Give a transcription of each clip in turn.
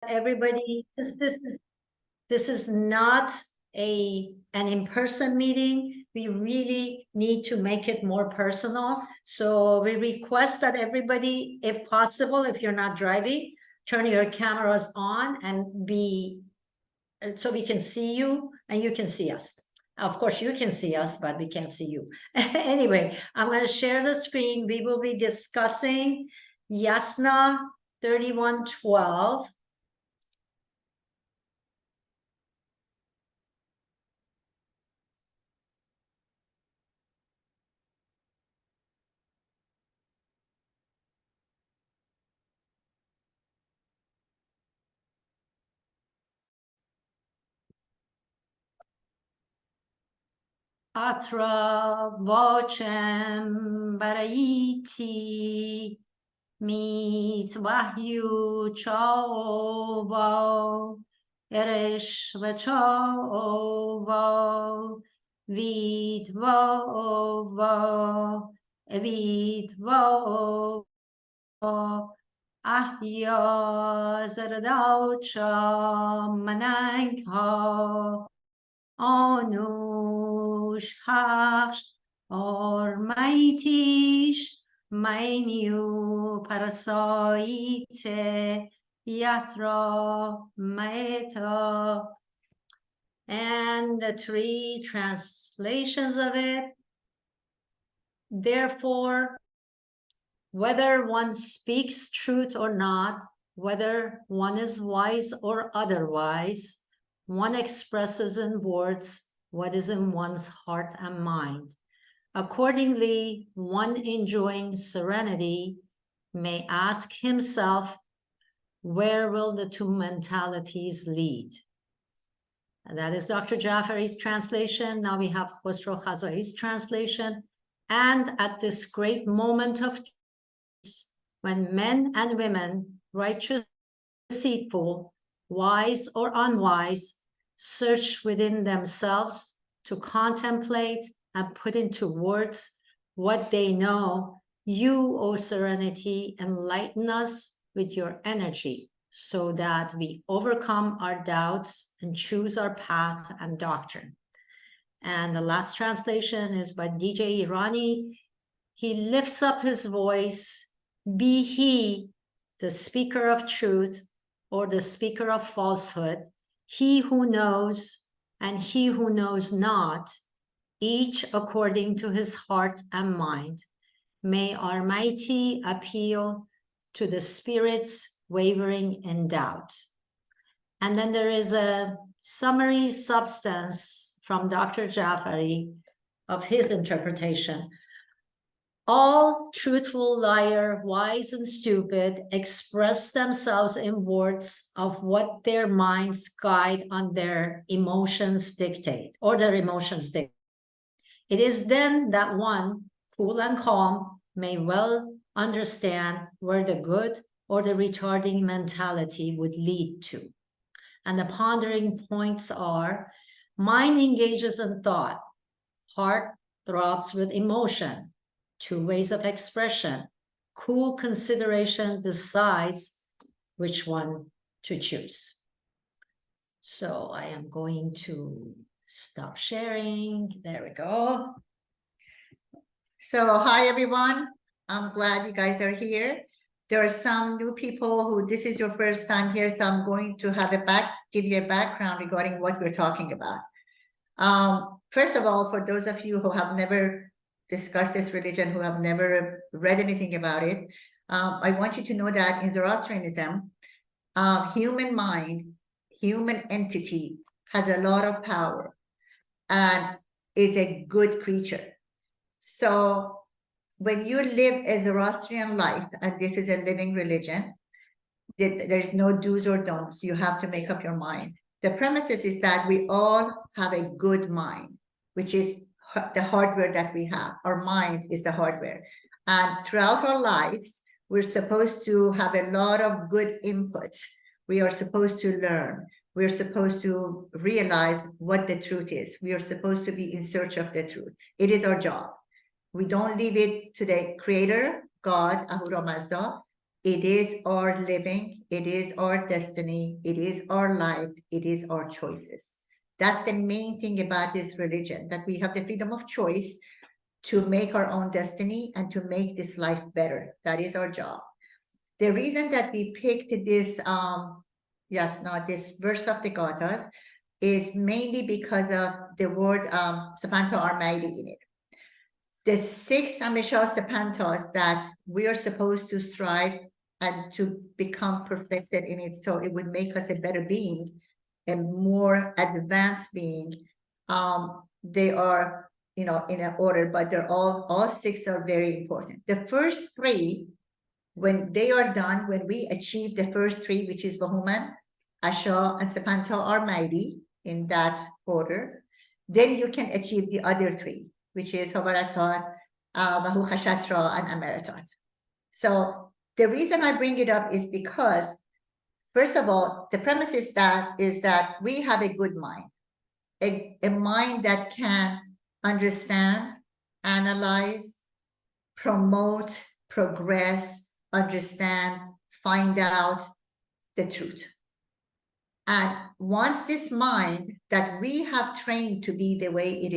everybody, this is not an in-person meeting. We really need to make it more personal. So we request that everybody, if possible, if you're not driving, turn your cameras on and so we can see you and you can see us. Of course, you can see us, but we can't see you. Anyway, I'm going to share the screen. We will be discussing Yasna 3112. Atra vocem barayiti mitzvahyu chovo eresh vachovo vidvovo ahya zardaucha manangha Anush Haksh or Maitish Mainu Parasaite Yatra Maeta, and the three translations of it. Therefore, whether one speaks truth or not, whether one is wise or otherwise, one expresses in words what is in one's heart and mind. Accordingly, one enjoying serenity may ask himself, where will the two mentalities lead? And that is Dr. Jafari's translation. Now we have Khosrow Khazai's translation. And at this great moment of choice, when men and women, righteous, deceitful, wise or unwise, search within themselves to contemplate and put into words what they know, you, O Serenity, enlighten us with your energy so that we overcome our doubts and choose our path and doctrine. And the last translation is by DJ Irani. He lifts up his voice, be he the speaker of truth or the speaker of falsehood, he who knows and he who knows not, each according to his heart and mind. May Almighty appeal to the spirits wavering in doubt. And then there is a summary substance from Dr. Jafari of his interpretation. All truthful liar, wise and stupid, express themselves in words of what their minds guide on their emotions dictate, or their emotions dictate. It is then that one, cool and calm, may well understand where the good or the retarding mentality would lead to. And the pondering points are, mind engages in thought, heart throbs with emotion, two ways of expression. Cool consideration decides which one to choose. So I am going to stop sharing. There we go. So hi, everyone. I'm glad you guys are here. There are some new people who this is your first time here, so I'm going to give you a background regarding what we're talking about. First of all, for those of you who have never discussed this religion, who have never read anything about it, I want you to know that in Zoroastrianism, human mind, human entity has a lot of power and is a good creature. So when you live a Zoroastrian life, and this is a living religion, there is no do's or don'ts. You have to make up your mind. The premises is that we all have a good mind, which is the hardware that we have. Our mind is the hardware. And throughout our lives, we're supposed to have a lot of good input. We are supposed to learn. We're supposed to realize what the truth is. We are supposed to be in search of the truth. It is our job. We don't leave it to the creator, God, Ahura Mazda, It is our living, it is our destiny, it is our life, it is our choices. That's the main thing about this religion, that we have the freedom of choice to make our own destiny and to make this life better. That is our job. The reason that we picked this, this verse of the Gathas is mainly because of the word Sapanta Armaidi in it. The 6 Amisha Sapantas that we are supposed to strive and to become perfected in it, so it would make us a better being, a more advanced being. They are, in an order, but they're all 6 are very important. The first 3, when they are done, when we achieve the first 3, which is Vahuman, Asha, and Sapanta Armaidi, in that order, then you can achieve the other 3, which is Havaratat, Mahukhashatra, and Amaratat. So the reason I bring it up is because, first of all, the premise is that we have a good mind, a mind that can understand, analyze, promote, progress, understand, find out the truth. And once this mind that we have trained to be the way it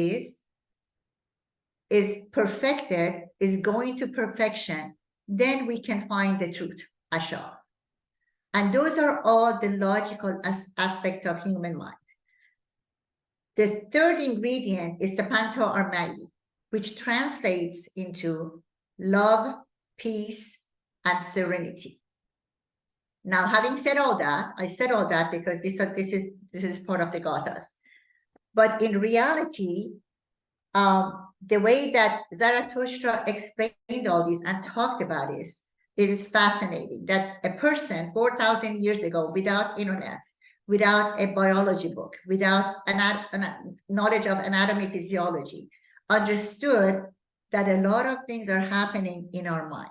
is perfected, is going to perfection, then we can find the truth, Asha. And those are all the logical aspects of human mind. The third ingredient is Sapanta Armaidi, which translates into love, peace, and serenity. Now, having said all that, I said all that because this is part of the Gathas. But in reality, the way that Zarathustra explained all this and talked about this, it is fascinating that a person 4,000 years ago, without internet, without a biology book, without knowledge of anatomy, physiology, understood that a lot of things are happening in our mind.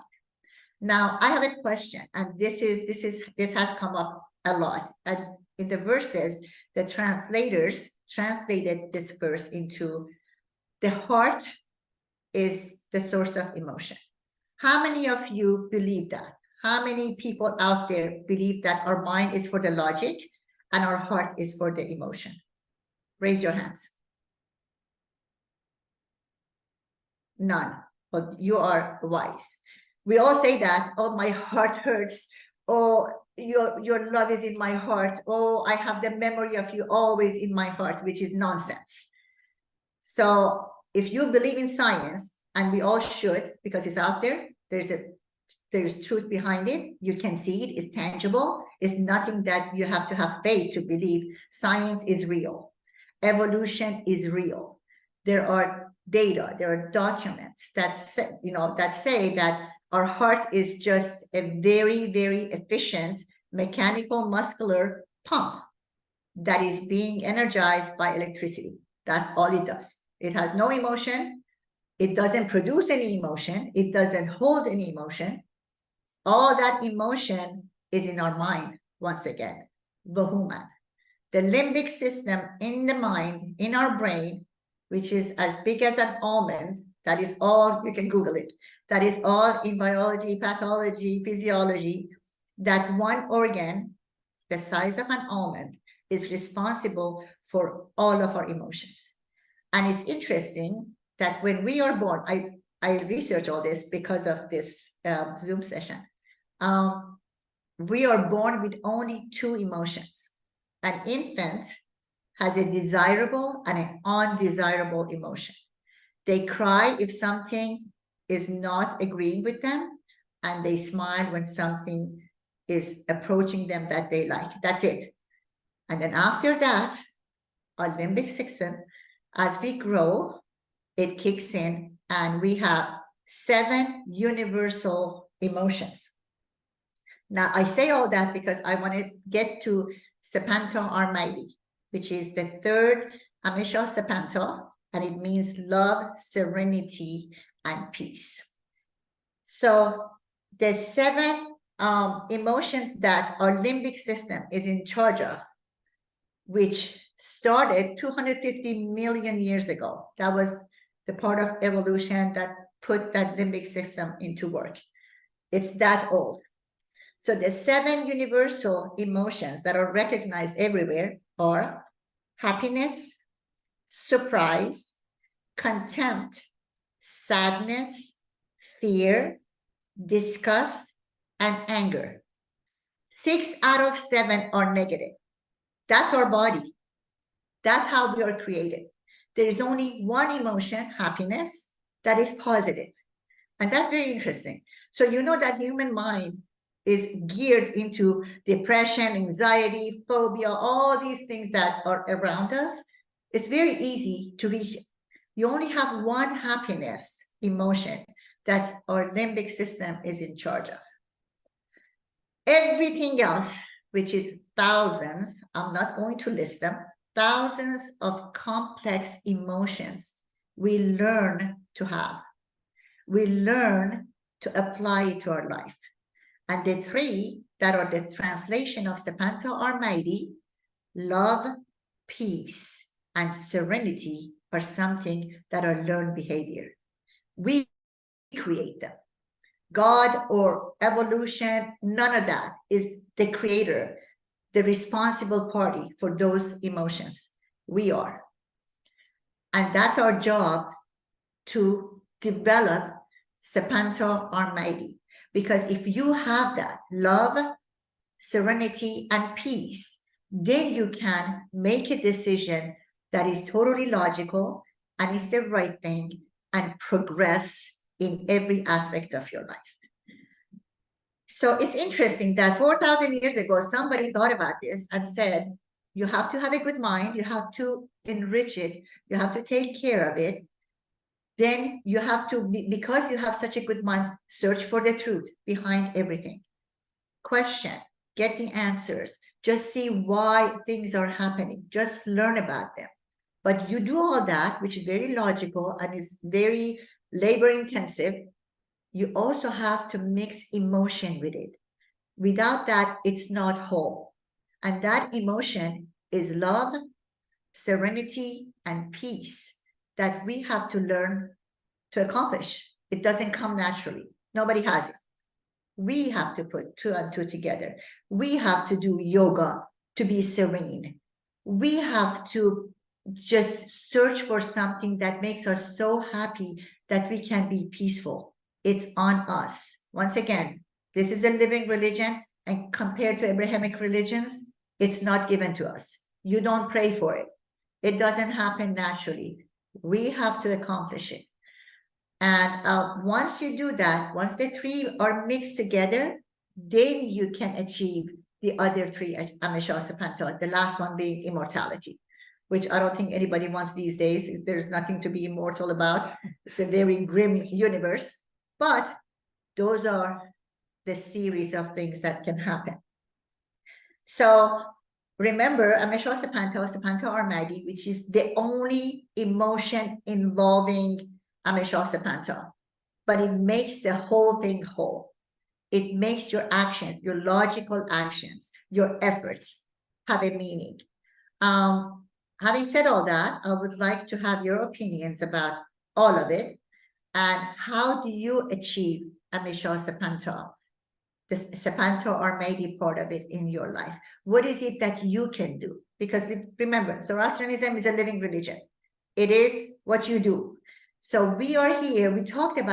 Now, I have a question, and this has come up a lot. And in the verses, the translators translated this verse into the heart is the source of emotion. How many of you believe that? How many people out there believe that our mind is for the logic and our heart is for the emotion? Raise your hands. None, but you are wise. We all say that, oh, my heart hurts. Oh, your love is in my heart. Oh, I have the memory of you always in my heart, which is nonsense. So if you believe in science, and we all should, because it's out there, there's truth behind it. You can see it, it's tangible. It's nothing that you have to have faith to believe. Science is real. Evolution is real. There are data, there are documents that say that our heart is just a very, very efficient mechanical muscular pump that is being energized by electricity. That's all it does. It has no emotion. It doesn't produce any emotion. It doesn't hold any emotion. All that emotion is in our mind, once again, Vahuman. The limbic system in the mind, in our brain, which is as big as an almond, that is all, you can Google it, that is all in biology, pathology, physiology, that one organ, the size of an almond, is responsible for all of our emotions. And it's interesting that when we are born, I research all this because of this Zoom session. We are born with only 2 emotions. An infant has a desirable and an undesirable emotion. They cry if something is not agreeing with them, and they smile when something is approaching them that they like. That's it. And then after that, our limbic system, as we grow, it kicks in, and we have 7 universal emotions. Now, I say all that because I want to get to Sapanta Armaidi, which is the 3rd Amisha Sapanta, and it means love, serenity, and peace. So the 7 emotions that our limbic system is in charge of, which started 250 million years ago. That was the part of evolution that put that limbic system into work. It's that old. So the 7 universal emotions that are recognized everywhere are happiness, surprise, contempt, sadness, fear, disgust, and anger. 6 out of 7 are negative. That's our body. That's how we are created. There is only one emotion, happiness, that is positive. And that's very interesting. So you know that human mind is geared into depression, anxiety, phobia, all these things that are around us. It's very easy to reach. You only have one happiness emotion that our limbic system is in charge of. Everything else, which is thousands, I'm not going to list them, thousands of complex emotions we learn to have. We learn to apply it to our life. And the 3 that are the translation of Sepanta Almighty, love, peace, and serenity are something that are learned behavior. We create them. God or evolution, none of that is the creator, the responsible party for those emotions. We are. And that's our job to develop Sepanta Almighty. Because if you have that love, serenity, and peace, then you can make a decision that is totally logical and is the right thing and progress in every aspect of your life. So it's interesting that 4,000 years ago, somebody thought about this and said, you have to have a good mind, you have to enrich it, you have to take care of it. Then you have to, because you have such a good mind, search for the truth behind everything. Question, get the answers, just see why things are happening, just learn about them. But you do all that, which is very logical and is very labor intensive. You also have to mix emotion with it. Without that, it's not whole. And that emotion is love, serenity, and peace that we have to learn to accomplish. It doesn't come naturally. Nobody has it. We have to put 2 and 2 together. We have to do yoga to be serene. We have to just search for something that makes us so happy that we can be peaceful. It's on us. Once again, this is a living religion, and compared to Abrahamic religions, it's not given to us. You don't pray for it. It doesn't happen naturally. We have to accomplish it. And once you do that, once the 3 are mixed together, then you can achieve the other 3 Amesha, the last one being immortality, which I don't think anybody wants these days. There's nothing to be immortal about. It's a very grim universe, but those are the series of things that can happen. So remember, Amesha Sapanta Almighty, which is the only emotion involving Amesha Sapanta, but it makes the whole thing whole. It makes your actions, your logical actions, your efforts have a meaning. Having said all that, I would like to have your opinions about all of it. And how do you achieve Amesha Sapanta, the Sapanta Almighty part of it in your life? What is it that you can do? Because remember, Zoroastrianism is a living religion. It is what you do. So we are here, we're talking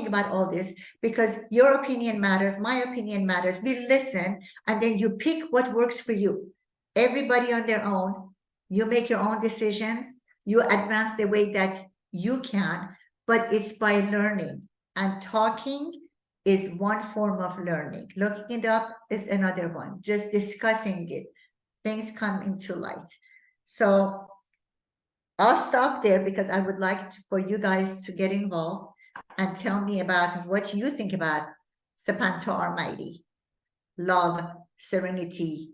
about all this because your opinion matters, my opinion matters. We listen, and then you pick what works for you. Everybody on their own, you make your own decisions, you advance the way that you can, but it's by learning. And talking is one form of learning. Looking it up is another one. Just discussing it, things come into light. So I'll stop there because I would like for you guys to get involved and tell me about what you think about Sapanta Almighty, love, serenity,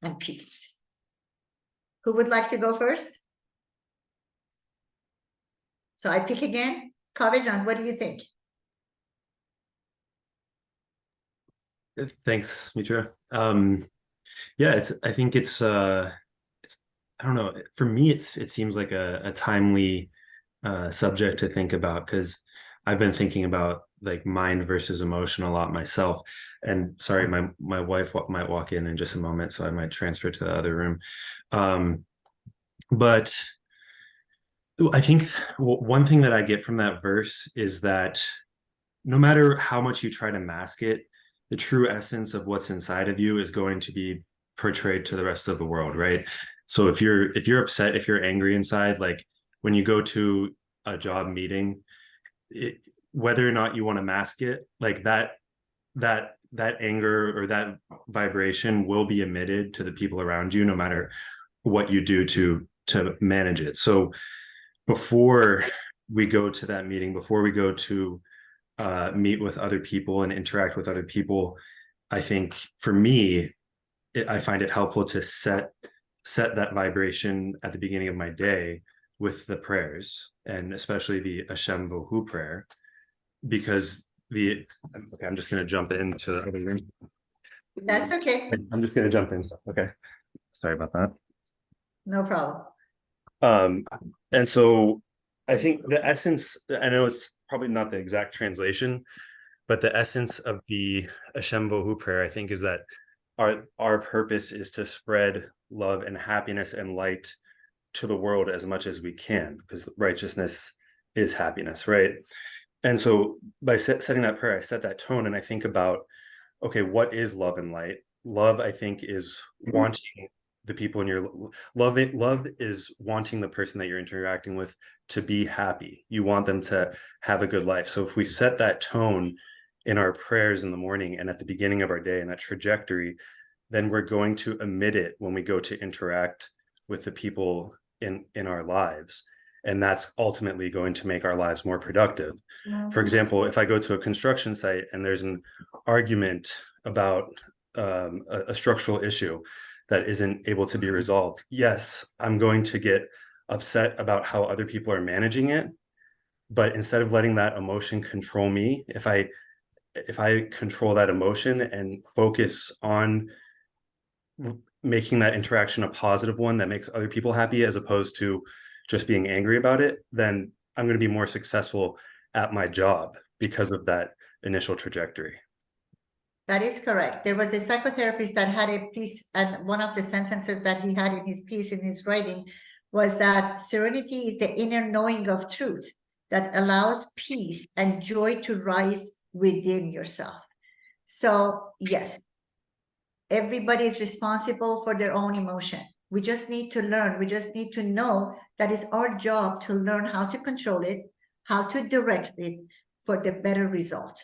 and peace. Who would like to go first? So I pick again. Kavijan, what do you think? Thanks, Mitra. Yeah, I think it's I don't know, for me it seems like a timely subject to think about, because I've been thinking about like mind versus emotion a lot myself. And sorry, my wife might walk in just a moment, so I might transfer to the other room. But I think one thing that I get from that verse is that no matter how much you try to mask it, the true essence of what's inside of you is going to be portrayed to the rest of the world, right? So if you're upset, if you're angry inside, like when you go to a job meeting, whether or not you want to mask it, like that anger or that vibration will be emitted to the people around you, no matter what you do to manage it. So before we go to that meeting, before we go to meet with other people and interact with other people, I think for me, I find it helpful to set that vibration at the beginning of my day with the prayers, and especially the Hashem Vohu prayer, because okay, I'm just going to jump into the other room. That's okay. I'm just going to jump in. Okay, sorry about that. No problem. And so I think the essence, I know it's probably not the exact translation, but the essence of the Hashem Vohu prayer, I think, is that our purpose is to spread love and happiness and light to the world as much as we can, because righteousness is happiness, right? And so by setting that prayer, I set that tone, and I think about, okay, what is love and light? Love, I think, is wanting the people in your love is wanting the person that you're interacting with to be happy. You want them to have a good life. So if we set that tone in our prayers in the morning and at the beginning of our day, and that trajectory, then we're going to emit it when we go to interact with the people in our lives. And that's ultimately going to make our lives more productive. For example, if I go to a construction site and there's an argument about a structural issue that isn't able to be resolved, yes, I'm going to get upset about how other people are managing it. But instead of letting that emotion control me, if I control that emotion and focus on making that interaction a positive one that makes other people happy, as opposed to just being angry about it, then I'm going to be more successful at my job because of that initial trajectory. That is correct. There was a psychotherapist that had a piece, and one of the sentences that he had in his piece, in his writing, was that serenity is the inner knowing of truth that allows peace and joy to rise within yourself. So yes, everybody is responsible for their own emotion. We just need to learn. We just need to know that it's our job to learn how to control it, how to direct it for the better result.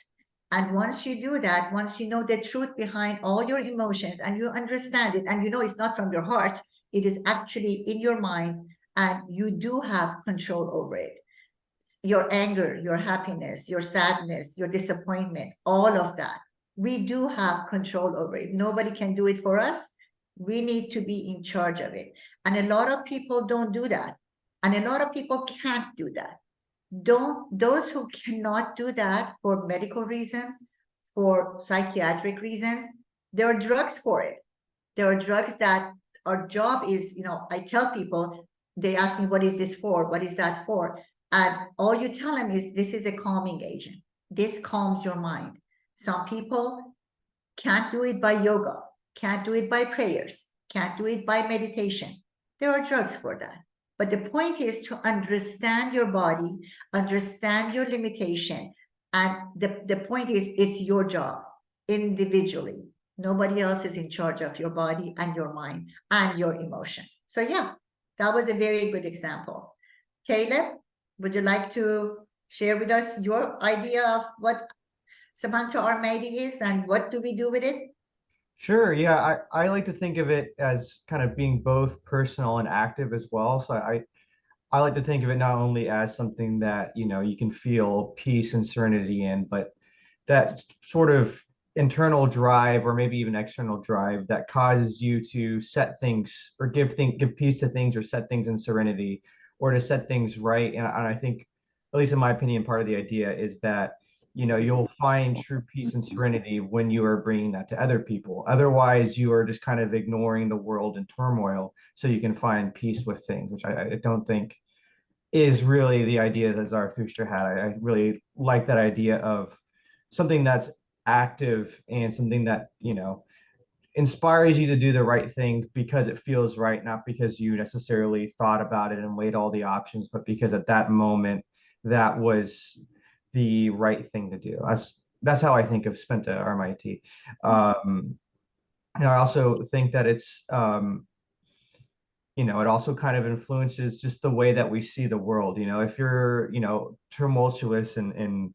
And once you do that, once you know the truth behind all your emotions and you understand it, and you know it's not from your heart, it is actually in your mind, and you do have control over it. Your anger, your happiness, your sadness, your disappointment, all of that, we do have control over it. Nobody can do it for us. We need to be in charge of it. And a lot of people don't do that. And a lot of people can't do that. Those who cannot do that for medical reasons, for psychiatric reasons, there are drugs for it. There are drugs that our job is, I tell people, they ask me, what is this for? What is that for? And all you tell them is, this is a calming agent. This calms your mind. Some people can't do it by yoga, can't do it by prayers, can't do it by meditation. There are drugs for that. But the point is to understand your body, understand your limitation. And the point is, it's your job individually. Nobody else is in charge of your body and your mind and your emotion. So yeah, that was a very good example. Caleb, would you like to share with us your idea of what Samantha Armadi is and what do we do with it? Sure. Yeah, I like to think of it as kind of being both personal and active as well. So I like to think of it not only as something that, you can feel peace and serenity in, but that sort of internal drive, or maybe even external drive, that causes you to set things or give peace to things, or set things in serenity, or to set things right. And I think, at least in my opinion, part of the idea is that you'll find true peace and serenity when you are bringing that to other people. Otherwise, you are just kind of ignoring the world in turmoil so you can find peace with things, which I don't think is really the idea that Zarathustra had. I really like that idea of something that's active and something that, you know, inspires you to do the right thing because it feels right, not because you necessarily thought about it and weighed all the options, but because at that moment that was the right thing to do. That's how I think of Spenta RMIT. And I also think that it's you know, it also kind of influences just the way that we see the world. You know, if you're, you know, tumultuous and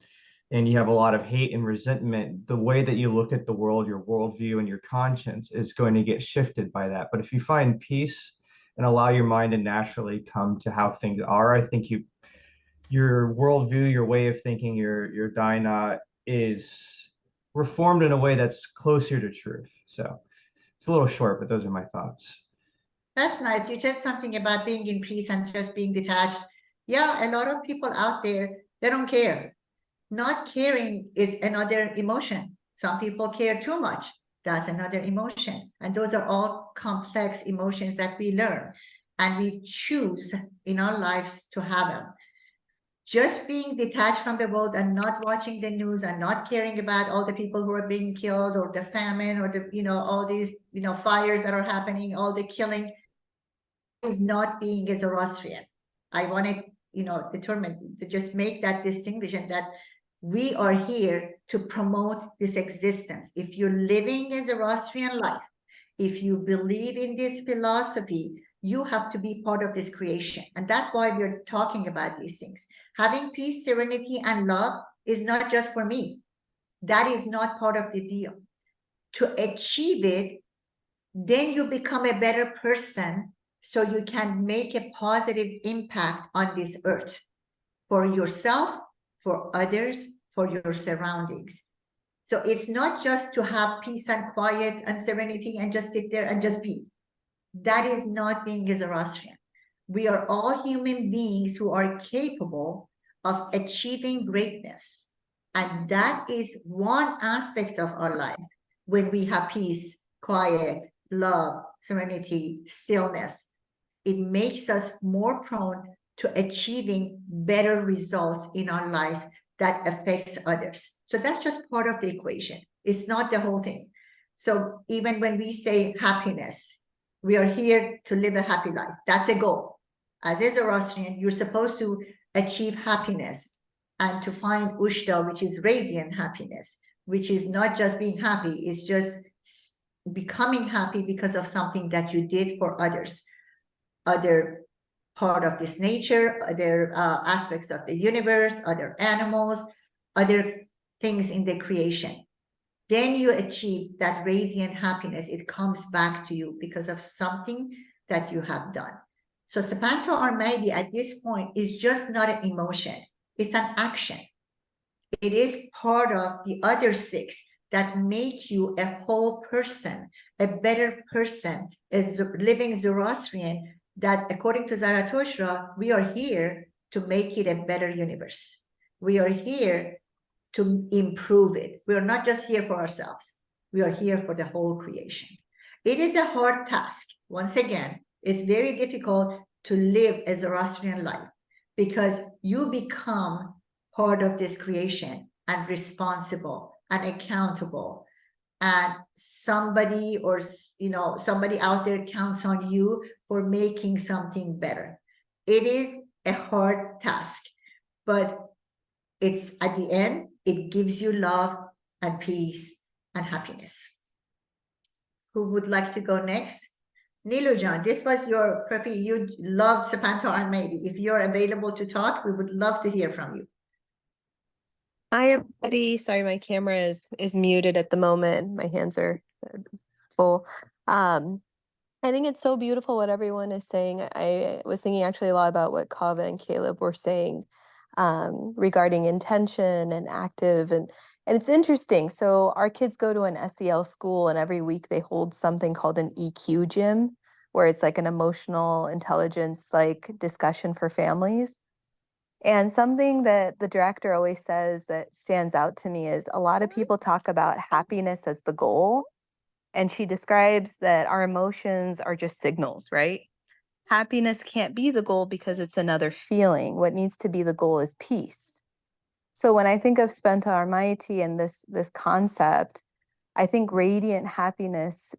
you have a lot of hate and resentment, the way that you look at the world, your worldview and your conscience is going to get shifted by that. But if you find peace and allow your mind to naturally come to how things are, I think your worldview, your way of thinking, your Dina is reformed in a way that's closer to truth. So it's a little short, but those are my thoughts. That's nice. You said something about being in peace and just being detached. Yeah, a lot of people out there, they don't care. Not caring is another emotion. Some people care too much. That's another emotion. And those are all complex emotions that we learn and we choose in our lives to have them. Just being detached from the world and not watching the news and not caring about all the people who are being killed or the famine or the, you know, all these, you know, fires that are happening, all the killing, is not being a Zoroastrian. I want to, you know, determine to just make that distinction that we are here to promote this existence. If you're living a Zoroastrian life, if you believe in this philosophy, you have to be part of this creation. And that's why we're talking about these things. Having peace, serenity, and love is not just for me. That is not part of the deal. To achieve it, then you become a better person so you can make a positive impact on this earth for yourself, for others, for your surroundings. So it's not just to have peace and quiet and serenity and just sit there and just be. That is not being a Zoroastrian. We are all human beings who are capable of achieving greatness. And that is one aspect of our life when we have peace, quiet, love, serenity, stillness. It makes us more prone to achieving better results in our life that affects others. So that's just part of the equation. It's not the whole thing. So even when we say happiness, we are here to live a happy life. That's a goal. As a Zoroastrian, you're supposed to achieve happiness and to find Ushta, which is radiant happiness, which is not just being happy, it's just becoming happy because of something that you did for others, other part of this nature, other aspects of the universe, other animals, other things in the creation. Then you achieve that radiant happiness. It comes back to you because of something that you have done. So Sapanto Armadi at this point is just not an emotion. It's an action. It is part of the other six that make you a whole person, a better person, a living Zoroastrian, that according to Zarathustra, we are here to make it a better universe. We are here to improve it. We are not just here for ourselves. We are here for the whole creation. It is a hard task. Once again, it's very difficult to live a Zoroastrian life because you become part of this creation and responsible and accountable. And somebody or, you know, somebody out there counts on you for making something better. It is a hard task, but it's at the end, it gives you love and peace and happiness. Who would like to go next? Nilujan, this was your preppy. You loved Sapanto Armadi. If you're available to talk, we would love to hear from you. Hi, everybody. Sorry, my camera is muted at the moment. My hands are full. I think it's so beautiful what everyone is saying. I was thinking actually a lot about what Kava and Caleb were saying regarding intention and active, and it's interesting. So our kids go to an SEL school, and every week they hold something called an EQ gym, where it's like an emotional intelligence like discussion for families. And something that the director always says that stands out to me is a lot of people talk about happiness as the goal. And she describes that our emotions are just signals, right? Happiness can't be the goal because it's another feeling. What needs to be the goal is peace. So when I think of Spenta Armaiti and this concept, I think radiant happiness,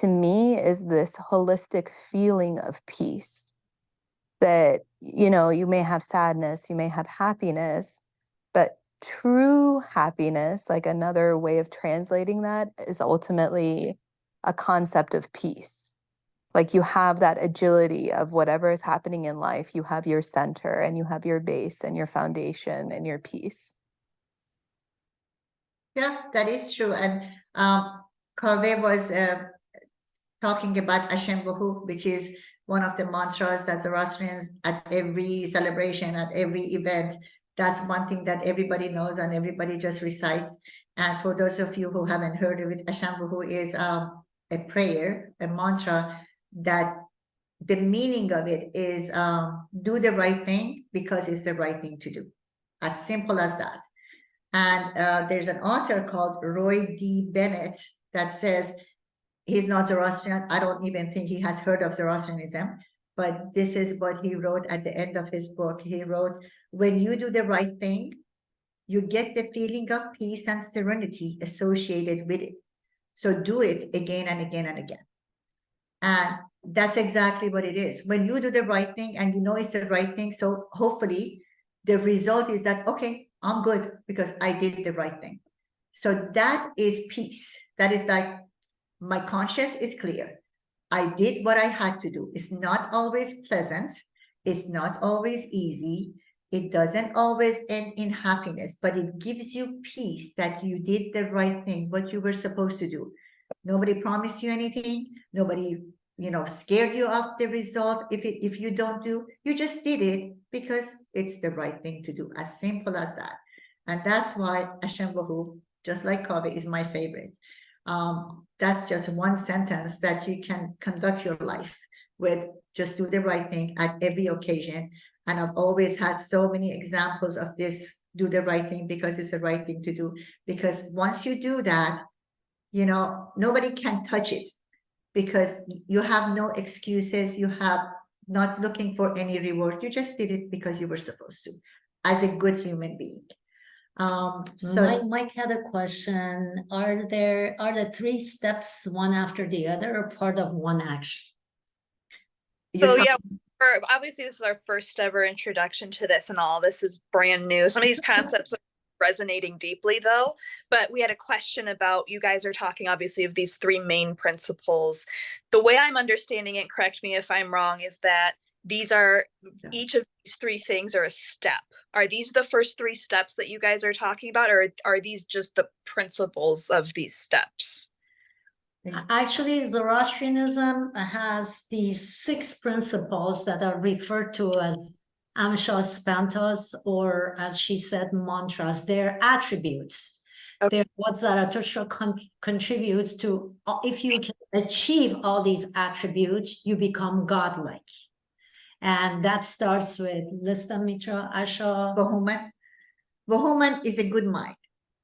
to me, is this holistic feeling of peace. That, you may have sadness, you may have happiness, but true happiness, like another way of translating that, is ultimately a concept of peace. Like you have that agility of whatever is happening in life, you have your center and you have your base and your foundation and your peace. Yeah, that is true. And Kaveh was talking about Ashembahu, which is one of the mantras that Zoroastrians at every celebration, at every event, that's one thing that everybody knows and everybody just recites. And for those of you who haven't heard of it, Ashembahu is a prayer, a mantra that the meaning of it is do the right thing because it's the right thing to do. As simple as that. And there's an author called Roy D. Bennett that says, he's not Zoroastrian. I don't even think he has heard of Zoroastrianism, but this is what he wrote at the end of his book. He wrote, when you do the right thing, you get the feeling of peace and serenity associated with it. So do it again and again and again. And that's exactly what it is. When you do the right thing and you know it's the right thing, so hopefully the result is that, okay, I'm good because I did the right thing. So that is peace. That is like, my conscience is clear. I did what I had to do. It's not always pleasant. It's not always easy. It doesn't always end in happiness, but it gives you peace that you did the right thing, what you were supposed to do. Nobody promised you anything. Nobody, scared you of the result. If you don't do, you just did it because it's the right thing to do. As simple as that. And that's why Ashembahu, just like Kaveh, is my favorite. That's just one sentence that you can conduct your life with. Just do the right thing at every occasion. And I've always had so many examples of this, do the right thing because it's the right thing to do. Because once you do that, nobody can touch it because you have no excuses. You have not looking for any reward. You just did it because you were supposed to, as a good human being. So Mike had a question. Are the 3 steps one after the other or part of one action? you're So yeah, talking- obviously this is our first ever introduction to this and all. This is brand new. Some of these concepts are resonating deeply though, but we had a question about, you guys are talking obviously of these 3 main principles. The way I'm understanding it, correct me if I'm wrong, is that these are, each of these 3 things are a step. Are these the first 3 steps that you guys are talking about, or are these just the principles of these steps? Actually, Zoroastrianism has these 6 principles that are referred to as Amshas Spantas, or as she said, mantras. They're attributes. Okay. They're what Zarathustra contributes to. If you can achieve all these attributes, you become godlike. And that starts with Lista Mitra Asha. Vahuman is a good mind.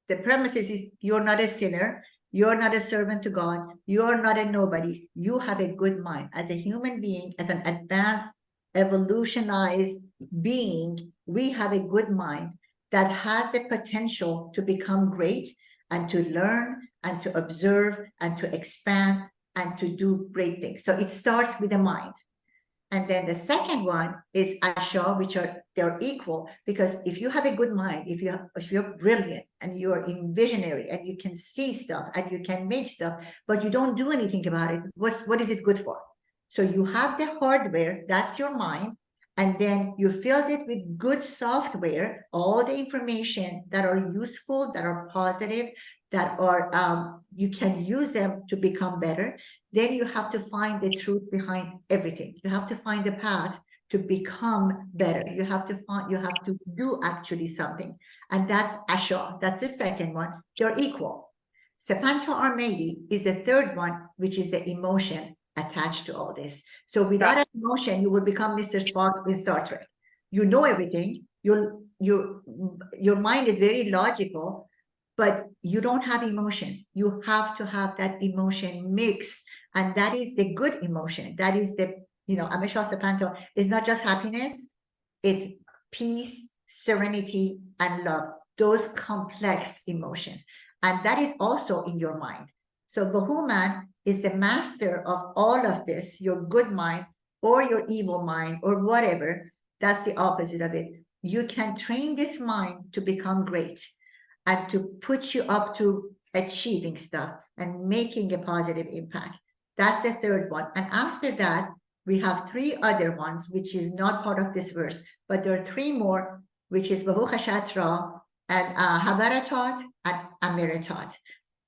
The premise is you're not a sinner. You're not a servant to God. You're not a nobody. You have a good mind. As a human being, as an advanced, evolutionized being, we have a good mind that has the potential to become great and to learn and to observe and to expand and to do great things. So it starts with the mind. And then the second one is Asha, which they're equal, because if you have a good mind, if you're brilliant and you're visionary and you can see stuff and you can make stuff, but you don't do anything about it, what is it good for? So you have the hardware, that's your mind, and then you filled it with good software, all the information that are useful, that are positive, that are you can use them to become better. Then you have to find the truth behind everything. You have to find the path to become better. You have to do actually something. And that's Asha. That's the second one. They're equal. Sepanta Armadi is the third one, which is the emotion attached to all this. So without an emotion, you will become Mr. Spock in Star Trek. You know everything. Your mind is very logical, but you don't have emotions. You have to have that emotion mix. And that is the good emotion. That is the, Amisha Sapanto is not just happiness, it's peace, serenity, and love. those complex emotions. And that is also in your mind. So Bahuman is the master of all of this, your good mind or your evil mind or whatever. That's the opposite of it. You can train this mind to become great and to put you up to achieving stuff and making a positive impact. That's the third one. And after that, we have three other ones, which is not part of this verse, but there are three more, which is Vahuchashatra and Havaratot and Amiratot,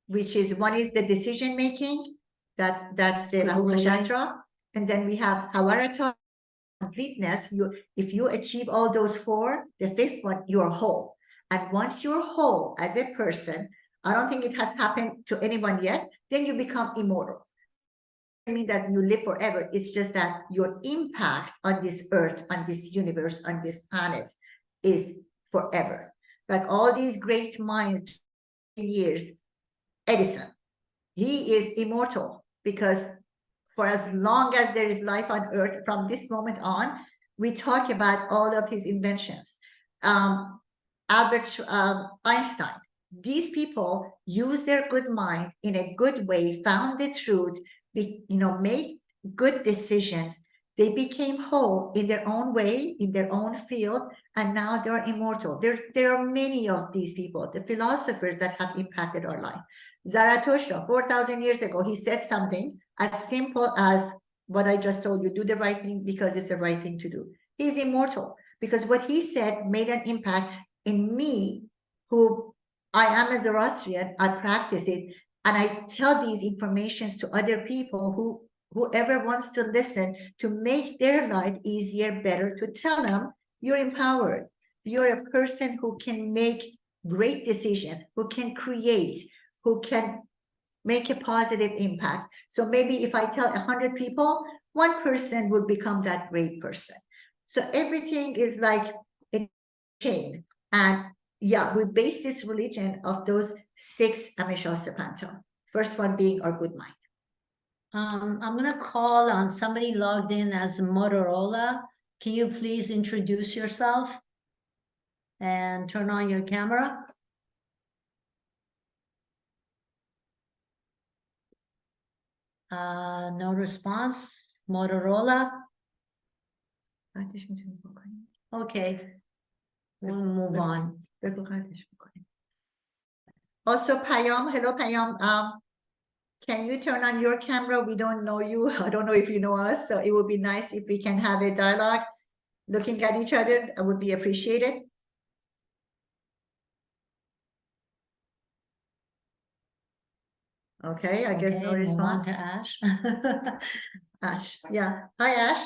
which is one is the decision making, that's the Vahuchashatra, and then we have Havaratot, completeness. If you achieve all those four, the fifth one, you're whole. And once you're whole as a person, I don't think it has happened to anyone yet, then you become immortal. I mean that you live forever. It's just that your impact on this earth, on this universe, on this planet is forever. Like all these great minds, years, Edison, he is immortal because for as long as there is life on earth, from this moment on, we talk about all of his inventions. Albert Einstein, these people use their good mind in a good way, found the truth, made good decisions. They became whole in their own way, in their own field, and now they're immortal. There are many of these people, the philosophers that have impacted our life. Zarathustra, 4,000 years ago, he said something as simple as what I just told you, do the right thing because it's the right thing to do. He's immortal because what he said made an impact in me, who I am a Zoroastrian, I practice it, and I tell these informations to other people whoever wants to listen to make their life easier, better, to tell them you're empowered. You're a person who can make great decisions, who can create, who can make a positive impact. So maybe if I tell 100 people, one person would become that great person. So everything is like a chain. And yeah, we base this religion of those 6 Amishasapanta. First one being our good mind. I'm gonna call on somebody logged in as Motorola. Can you please introduce yourself and turn on your camera? No response. Motorola. Okay, we'll move on. Also, Payam, hello Payam. Can you turn on your camera? We don't know you. I don't know if you know us. So it would be nice if we can have a dialogue looking at each other. It would be appreciated. Okay, I guess no Okay, move on response. to Ash. Ash, yeah. Hi, Ash.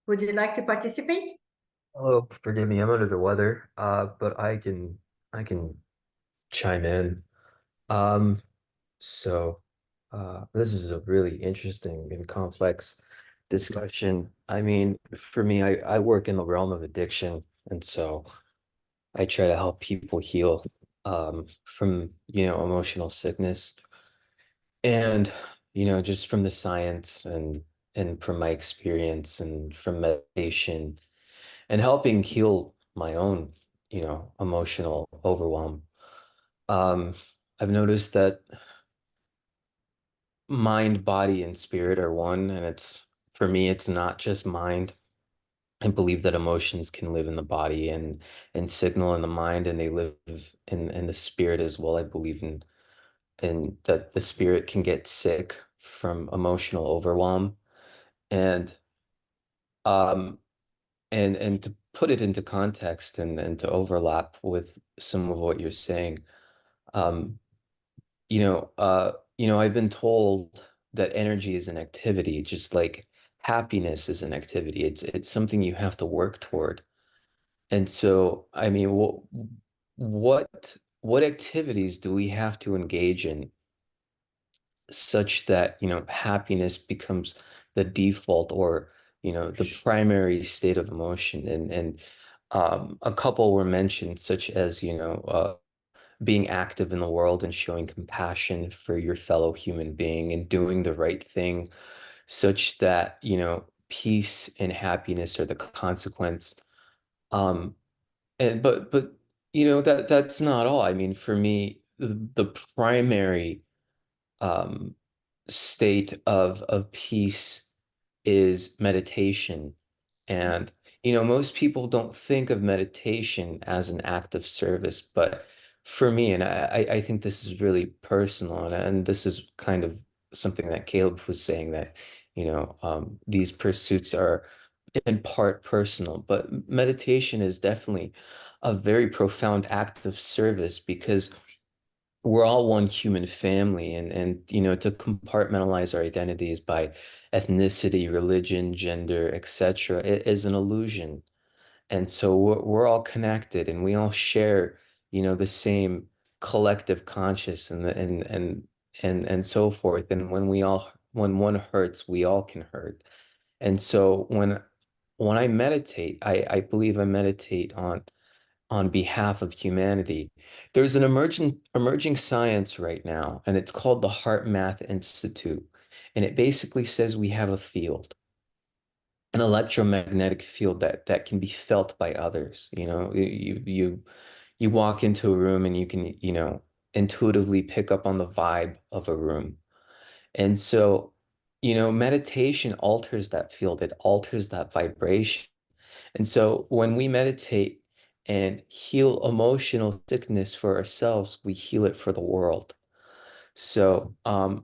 Would you like to participate? Hello, forgive me, I'm under the weather, but I can chime in. Um, so this is a really interesting and complex discussion. I mean, for me, I work in the realm of addiction, and so I try to help people heal from, emotional sickness. And, just from the science and from my experience and from meditation and helping heal my own, emotional overwhelm. Um, I've noticed that mind, body, and spirit are one, and for me, it's not just mind. I believe that emotions can live in the body and signal in the mind, and they live in the spirit as well. I believe in that the spirit can get sick from emotional overwhelm, and um and to put it into context and to overlap with some of what you're saying, um, I've been told that energy is an activity, just like happiness is an activity. It's something you have to work toward. And so, I mean, what activities do we have to engage in such that, happiness becomes the default or, the primary state of emotion? And a couple were mentioned, such as, being active in the world and showing compassion for your fellow human being and doing the right thing, such that, peace and happiness are the consequence. Um, and but you know that's not all. I mean, for me, the primary um state of peace is meditation. And you know, most people don't think of meditation as an act of service, but for me, and I think this is really personal, and this is kind of something that Caleb was saying, that you know, these pursuits are in part personal, but meditation is definitely a very profound act of service, because we're all one human family, and you know, to compartmentalize our identities by ethnicity, religion, gender, etc. it is an illusion. And so we're all connected, and we all share, you know, the same collective conscious, and so forth. And when one hurts, we all can hurt. And so when I meditate, I believe I meditate on behalf of humanity. There's an emerging science right now, and it's called the Heart Math Institute. And it basically says we have a field, an electromagnetic field that can be felt by others. You know, you walk into a room and you can, you know, intuitively pick up on the vibe of a room. And so, you know, meditation alters that field, it alters that vibration. And so when we meditate and heal emotional sickness for ourselves, we heal it for the world. So I'm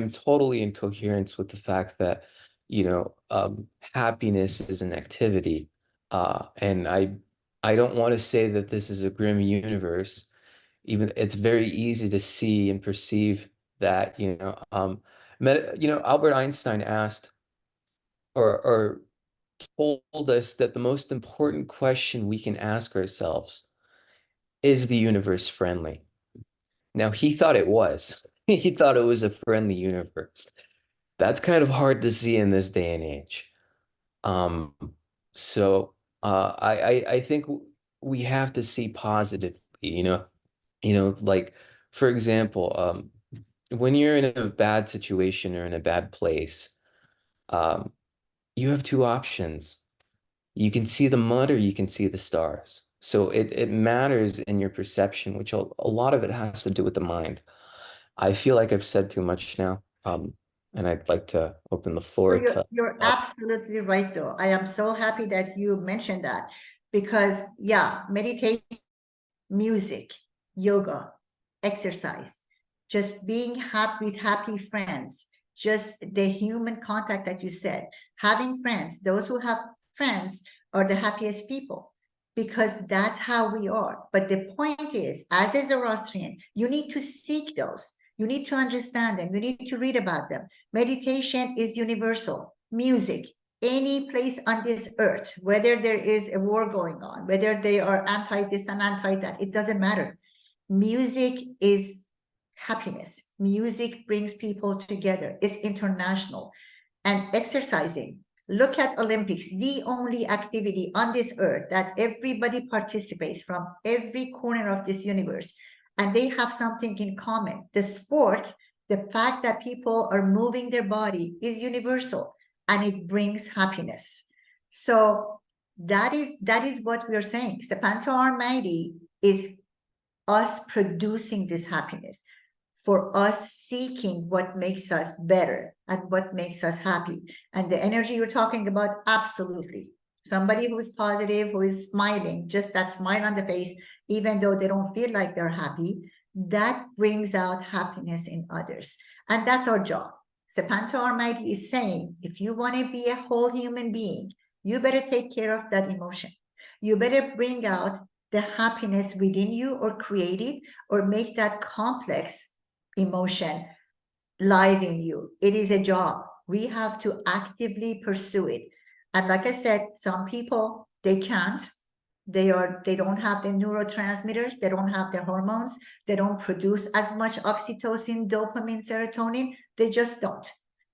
totally in coherence with the fact that, you know, happiness is an activity. And I don't want to say that this is a grim universe. Even it's very easy to see and perceive that, you know, you know, Albert Einstein asked, or told us that the most important question we can ask ourselves is the universe friendly? Now, he thought it was. He thought it was a friendly universe. That's kind of hard to see in this day and age. Um, so I think we have to see positively, you know, like for example, when you're in a bad situation or in a bad place, um, you have two options. You can see the mud or you can see the stars. So it matters in your perception, which a lot of it has to do with the mind. I feel like I've said too much now, and I'd like to open the So floor you're, to. you're absolutely right, though. I am so happy that you mentioned that because, yeah, meditation, music, yoga, exercise, just being happy with happy friends, just the human contact that you said, having friends, those who have friends are the happiest people because that's how we are. But the point is, as a Zoroastrian, you need to seek those. You need to understand them. You need to read about them. Meditation is universal. Music, any place on this earth, whether there is a war going on, whether they are anti this and anti that, it doesn't matter. Music is happiness. Music brings people together. It's international. And exercising. Look at Olympics, the only activity on this earth that everybody participates from every corner of this universe. And they have something in common. The sport, the fact that people are moving their body is universal and it brings happiness. So that is what we are saying. Sepanto Almighty is us producing this happiness, for us seeking what makes us better and what makes us happy. And the energy you're talking about, absolutely. Somebody who's positive, who is smiling, just that smile on the face, even though they don't feel like they're happy, that brings out happiness in others. And that's our job. Sepanto Almighty is saying, if you want to be a whole human being, you better take care of that emotion. You better bring out the happiness within you or create it or make that complex emotion live in you. It is a job. We have to actively pursue it. And like I said, some people, they can't. They don't have the neurotransmitters, they don't have their hormones, they don't produce as much oxytocin, dopamine, serotonin, they just don't.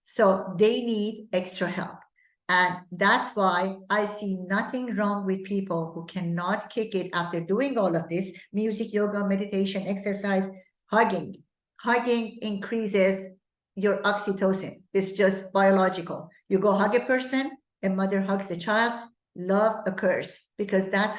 So they need extra help. And that's why I see nothing wrong with people who cannot kick it after doing all of this: music, yoga, meditation, exercise, hugging. Hugging increases your oxytocin. It's just biological. You go hug a person, a mother hugs a child, love occurs because that's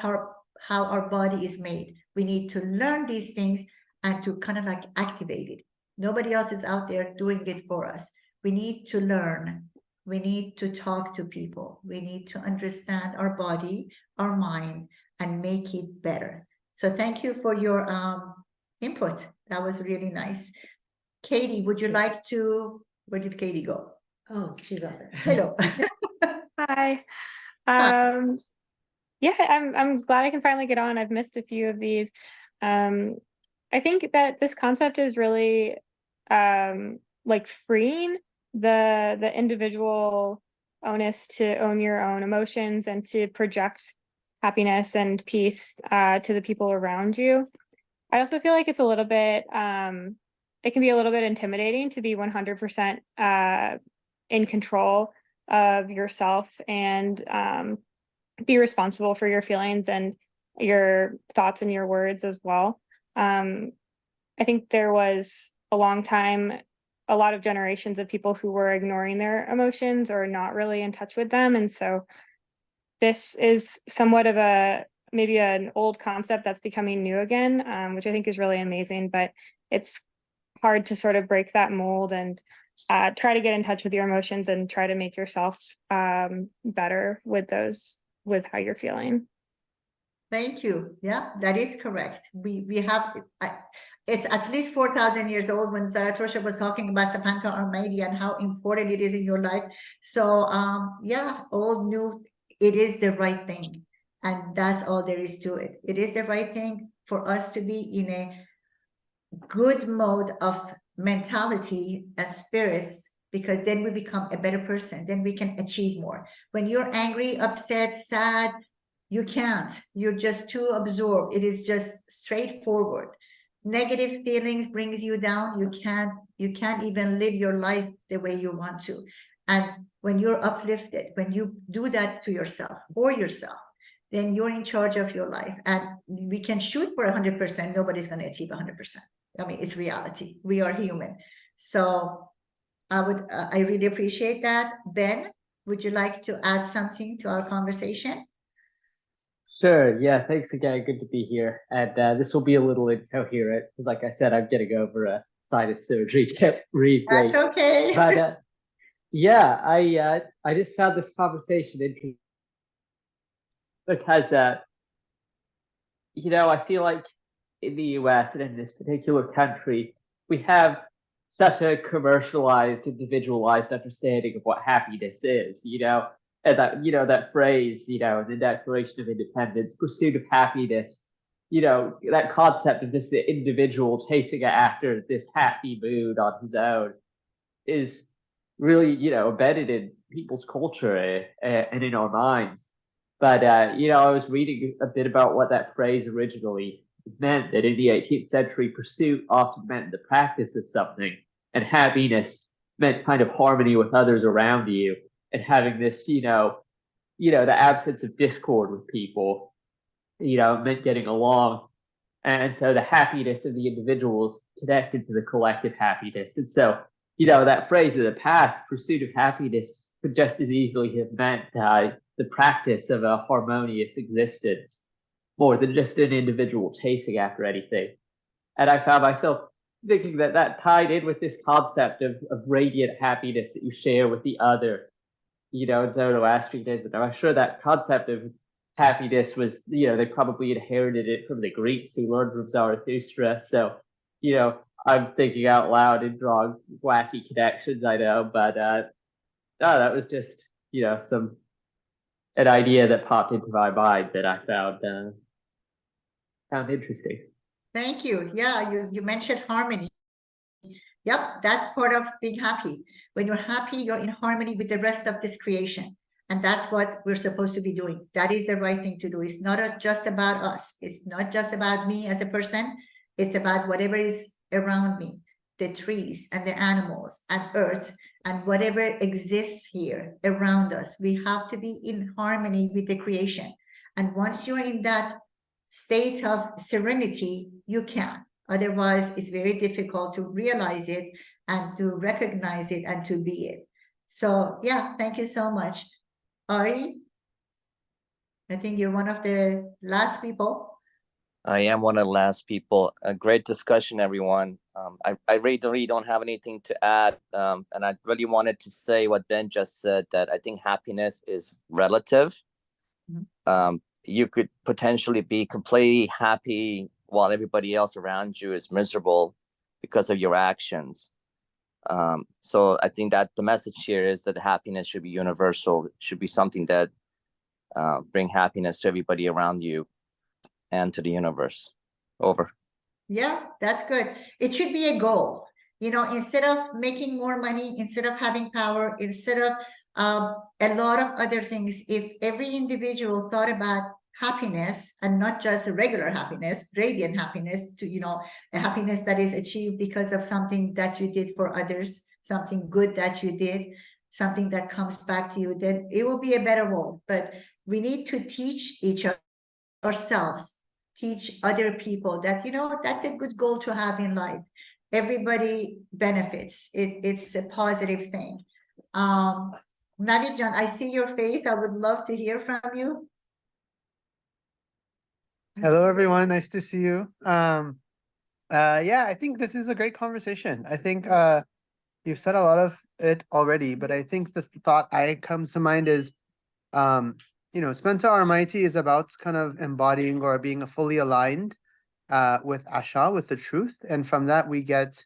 how our body is made. We need to learn these things and to kind of like activate it. Nobody else is out there doing it for us. We need to learn. We need to talk to people. We need to understand our body, our mind, and make it better. So thank you for your input. That was really nice. Katie, would you like to, where did Katie go? Oh, she's up there. Hello. Hi. Hi. Yeah, I'm glad I can finally get on. I've missed a few of these. I think that this concept is really like freeing the individual onus to own your own emotions and to project happiness and peace to the people around you. I also feel like it's a little bit it can be a little bit intimidating to be 100% in control of yourself and be responsible for your feelings and your thoughts and your words as well. I think there was a long time, a lot of generations of people who were ignoring their emotions or not really in touch with them. And so this is somewhat of maybe an old concept that's becoming new again, which I think is really amazing, but it's hard to sort of break that mold and try to get in touch with your emotions and try to make yourself better with how you're feeling. Thank you. Yeah, that is correct. We have, it's at least 4,000 years old when Zarathustra was talking about Sapanta Armadi and how important it is in your life. So yeah, old, new, it is the right thing. And that's all there is to it. It is the right thing for us to be in a good mode of mentality and spirits, because then we become a better person. Then we can achieve more. When you're angry, upset, sad, you can't. You're just too absorbed. It is just straightforward. Negative feelings brings you down. You can't even live your life the way you want to. And when you're uplifted, when you do that to yourself, for yourself, then you're in charge of your life. And we can shoot for 100%. Nobody's going to achieve 100%. I mean, it's reality. We are human. So I really appreciate that. Ben, would you like to add something to our conversation? Sure. Yeah. Thanks again. Good to be here. And this will be a little incoherent because, like I said, I'm getting over a sinus surgery. Can't breathe great. That's okay. But yeah, I just found this conversation interesting because I feel like in the US and in this particular country, we have such a commercialized, individualized understanding of what happiness is, and that phrase, in the Declaration of Independence, pursuit of happiness, that concept of just the individual chasing after this happy mood on his own is really, embedded in people's culture and in our minds. But, I was reading a bit about what that phrase originally meant, that in the 18th century, pursuit often meant the practice of something, and happiness meant kind of harmony with others around you, and having this, the absence of discord with people, meant getting along. And so the happiness of the individuals connected to the collective happiness. And so, that phrase in the past, pursuit of happiness, could just as easily have meant the practice of a harmonious existence, more than just an individual chasing after anything. And I found myself thinking that tied in with this concept of radiant happiness that you share with the other, in Zoroastrianism. I'm sure that concept of happiness was, they probably inherited it from the Greeks who learned from Zarathustra. So, I'm thinking out loud and drawing wacky connections, I know, but that was just, an idea that popped into my mind that I found interesting. Thank you. Yeah, you mentioned harmony. Yep, that's part of being happy. When you're happy, you're in harmony with the rest of this creation. And that's what we're supposed to be doing. That is the right thing to do. It's not just about us. It's not just about me as a person. It's about whatever is around me, the trees and the animals and earth and whatever exists here around us. We have to be in harmony with the creation. And once you're in that state of serenity, you can. Otherwise, it's very difficult to realize it and to recognize it and to be it. So yeah, thank you so much. Ari? I think you're one of the last people. I am one of the last people. A great discussion, everyone. I really don't have anything to add. And I really wanted to say what Ben just said, that I think happiness is relative. You could potentially be completely happy while everybody else around you is miserable because of your actions. So I think that the message here is that happiness should be universal. It should be something that bring happiness to everybody around you and to the universe. Over. Yeah, that's good. It should be a goal. You know, instead of making more money, instead of having power, instead of a lot of other things, if every individual thought about happiness and not just regular happiness, radiant happiness, to, you know, a happiness that is achieved because of something that you did for others, something good that you did, something that comes back to you, then it will be a better world. But we need to teach each other, ourselves, teach other people that, you know, that's a good goal to have in life. Everybody benefits. It's a positive thing. Navidjan, I see your face. I would love to hear from you. Hello, everyone. Nice to see you. Yeah, I think this is a great conversation. I think you've said a lot of it already, but I think the thought I comes to mind is, you know, Spenta Almighty is about kind of embodying or being fully aligned with Asha, with the truth. And from that, we get,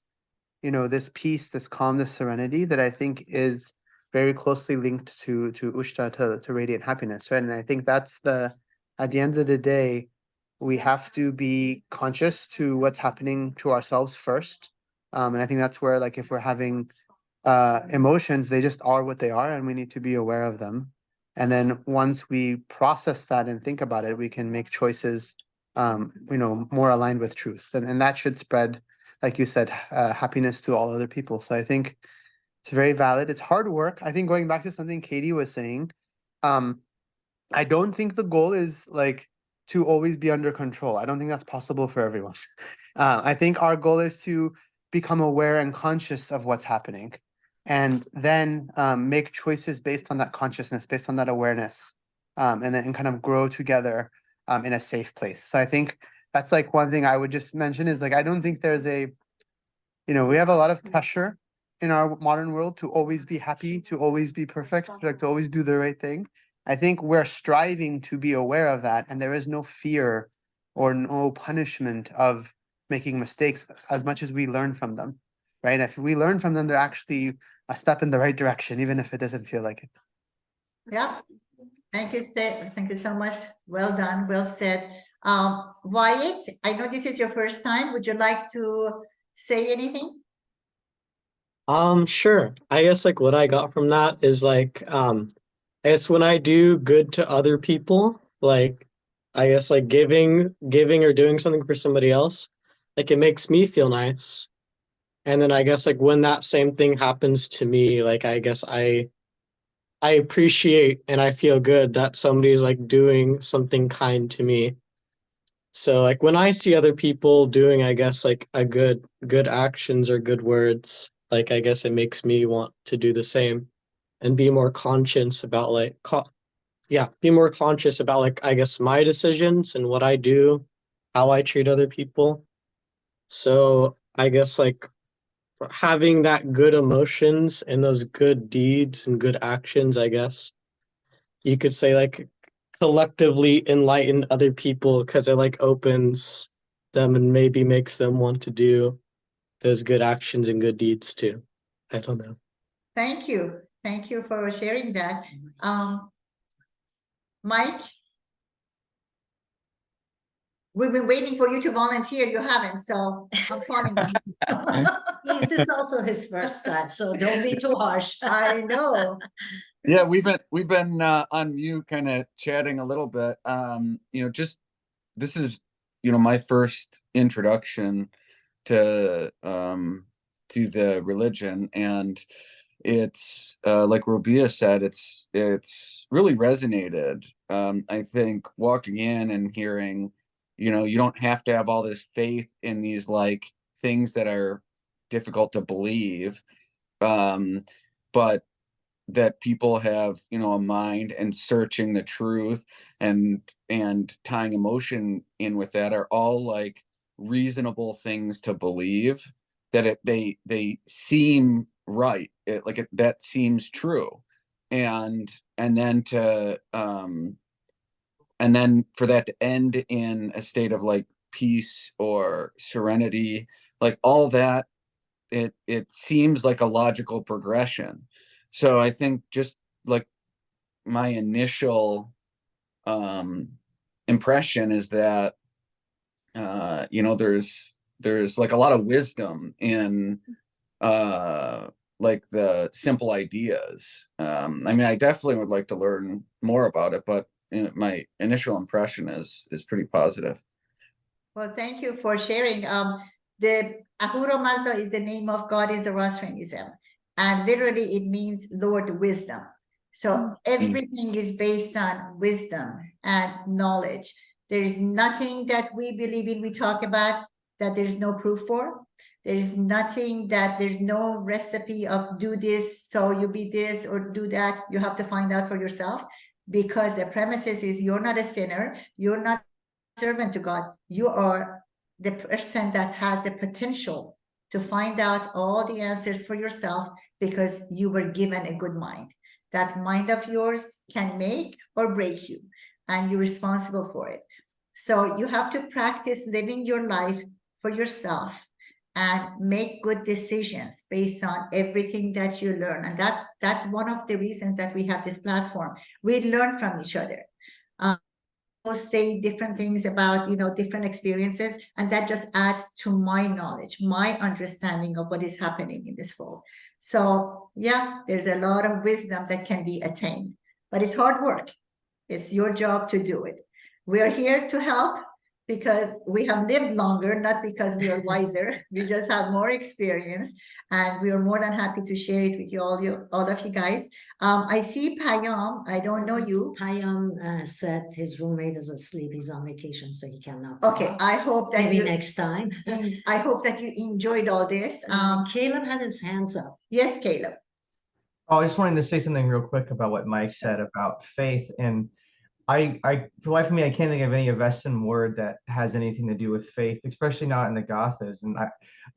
you know, this peace, this calm, this serenity that I think is very closely linked to Ushta, to radiant happiness, right? And I think that's at the end of the day, we have to be conscious to what's happening to ourselves first. And I think that's where, like, if we're having emotions, they just are what they are, and we need to be aware of them. And then once we process that and think about it, we can make choices, you know, more aligned with truth. And that should spread, like you said, happiness to all other people. So I think it's very valid. It's hard work. I think going back to something Katie was saying, I don't think the goal is like to always be under control. I don't think that's possible for everyone. I think our goal is to become aware and conscious of what's happening, and then make choices based on that consciousness, based on that awareness, and kind of grow together in a safe place. So I think that's like one thing I would just mention is, like, I don't think there's a, you know, we have a lot of pressure in our modern world to always be happy, to always be perfect, like to always do the right thing. I think we're striving to be aware of that, and there is no fear or no punishment of making mistakes as much as we learn from them, right? If we learn from them, they're actually a step in the right direction, even if it doesn't feel like it. Yeah. Thank you, Seth. Thank you so much. Well done. Well said. Wyatt, I know this is your first time. Would you like to say anything? Sure. I guess like what I got from that is like, I guess when I do good to other people, like I guess like giving or doing something for somebody else, like it makes me feel nice. And then I guess like when that same thing happens to me, like I guess I appreciate and I feel good that somebody's like doing something kind to me. So like when I see other people doing, I guess like a good actions or good words, like I guess it makes me want to do the same and be more conscious about like be more conscious about like I guess my decisions and what I do, how I treat other people. So I guess like having that good emotions and those good deeds and good actions, I guess you could say like collectively enlighten other people because it like opens them and maybe makes them want to do those good actions and good deeds too. I don't know. Thank you. Thank you for sharing that. Mike? We've been waiting for you to volunteer. You haven't, so I'm calling you. This is also his first time, so don't be too harsh. I know. Yeah, we've been on mute kind of chatting a little bit. You know, just this is, you know, my first introduction to the religion, and it's like Robia said, it's really resonated. I think walking in and hearing, you know, you don't have to have all this faith in these like things that are difficult to believe, but that people have, you know, a mind and searching the truth and tying emotion in with that are all like reasonable things to believe, that they seem right. That seems true. And then and then for that to end in a state of like peace or serenity, like all that, it seems like a logical progression. So I think just like my initial impression is that you know, there's like a lot of wisdom in like the simple ideas. I mean, I definitely would like to learn more about it, but my initial impression is pretty positive. Well, thank you for sharing. The Ahura Mazda is the name of God in Zoroastrianism, and literally it means Lord Wisdom. So everything is based on wisdom and knowledge. There is nothing that we believe in, we talk about, that there's no proof for. There is nothing that there's no recipe of do this, so you be this or do that. You have to find out for yourself, because the premises is you're not a sinner, you're not servant to God, you are the person that has the potential to find out all the answers for yourself, because you were given a good mind. That mind of yours can make or break you, and you're responsible for it. So you have to practice living your life for yourself and make good decisions based on everything that you learn. And that's one of the reasons that we have this platform. We learn from each other. Say different things about, you know, different experiences, and that just adds to my knowledge, my understanding of what is happening in this world. So yeah, there's a lot of wisdom that can be attained, but it's hard work. It's your job to do it. We are here to help because we have lived longer, not because we are wiser. We just have more experience, and we are more than happy to share it with all of you guys. I see Payam. I don't know you. Payam said his roommate is asleep. He's on vacation, so he cannot. Okay, talk. I hope that Maybe next time. I hope that you enjoyed all this. Caleb had his hands up. Yes, Caleb. Oh, I just wanted to say something real quick about what Mike said about faith. And I for the life of me, I can't think of any Western word that has anything to do with faith, especially not in the Gathas. And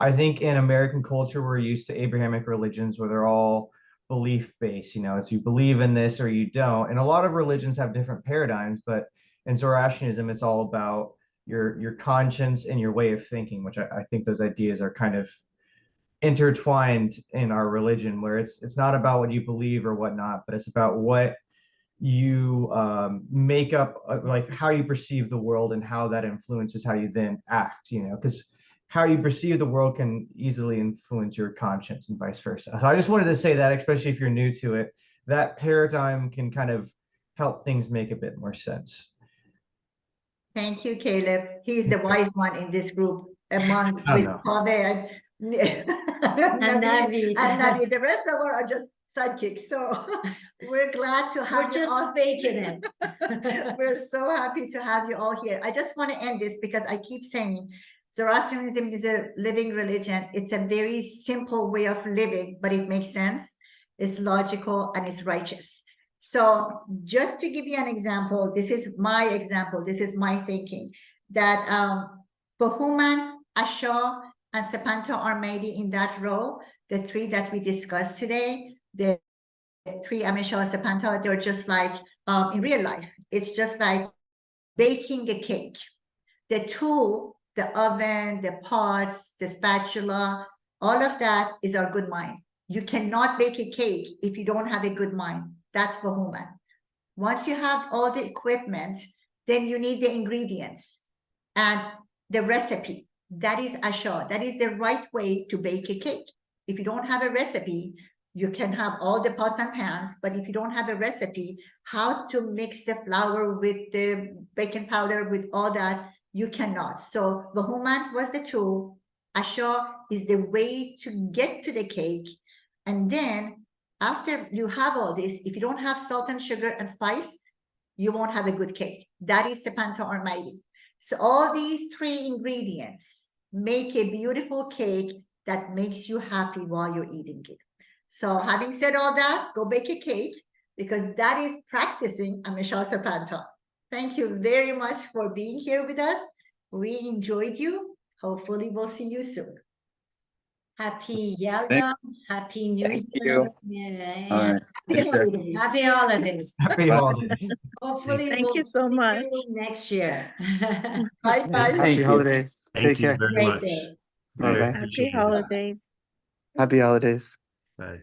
I think in American culture, we're used to Abrahamic religions where they're all belief-based, you know, it's you believe in this or you don't. And a lot of religions have different paradigms, but in Zoroastrianism, it's all about your conscience and your way of thinking, which I think those ideas are kind of intertwined in our religion, where it's not about what you believe or whatnot, but it's about what you make up, like how you perceive the world and how that influences how you then act, you know, because how you perceive the world can easily influence your conscience and vice versa. So I just wanted to say that, especially if you're new to it, that paradigm can kind of help things make a bit more sense. Thank you, Caleb. He's the wise one in this group, among with Kaveh and Navi. The rest of us are just sidekicks. So we're glad to have you all. Faking it. We're so happy to have you all here. I just want to end this because I keep saying Zoroastrianism is a living religion. It's a very simple way of living, but it makes sense. It's logical and it's righteous. So just to give you an example, this is my example. This is my thinking that Bohuman, Ashaw, and Sepanto are maybe in that row. The three that we discussed today, the three Amisha and Sepanto, they're just like in real life. It's just like baking a cake. The tool, the oven, the pots, the spatula, all of that is our good mind. You cannot bake a cake if you don't have a good mind. That's Bohuman. Once you have all the equipment, then you need the ingredients and the recipe. That is Ashaw. That is the right way to bake a cake. If you don't have a recipe, you can have all the pots and pans, but if you don't have a recipe, how to mix the flour with the baking powder, with all that, you cannot. So Bohuman was the tool. Ashaw is the way to get to the cake. And then after you have all this, if you don't have salt and sugar and spice, you won't have a good cake. That is Sepanto Almighty. So all these three ingredients make a beautiful cake that makes you happy while you're eating it. So having said all that, go bake a cake because that is practicing a Michelle Serpento. Thank you very much for being here with us. We enjoyed you. Hopefully we'll see you soon. Happy Yelda, Happy New Thank Year. you. Yeah, right. Happy holidays. Happy holidays. Happy holidays. Hopefully Thank we'll you so see much. you next year. Bye bye. Thank Happy you. holidays. Thank Take you care. very Great much. day. Bye Really bye. Happy appreciate it. holidays. Happy holidays. Bye.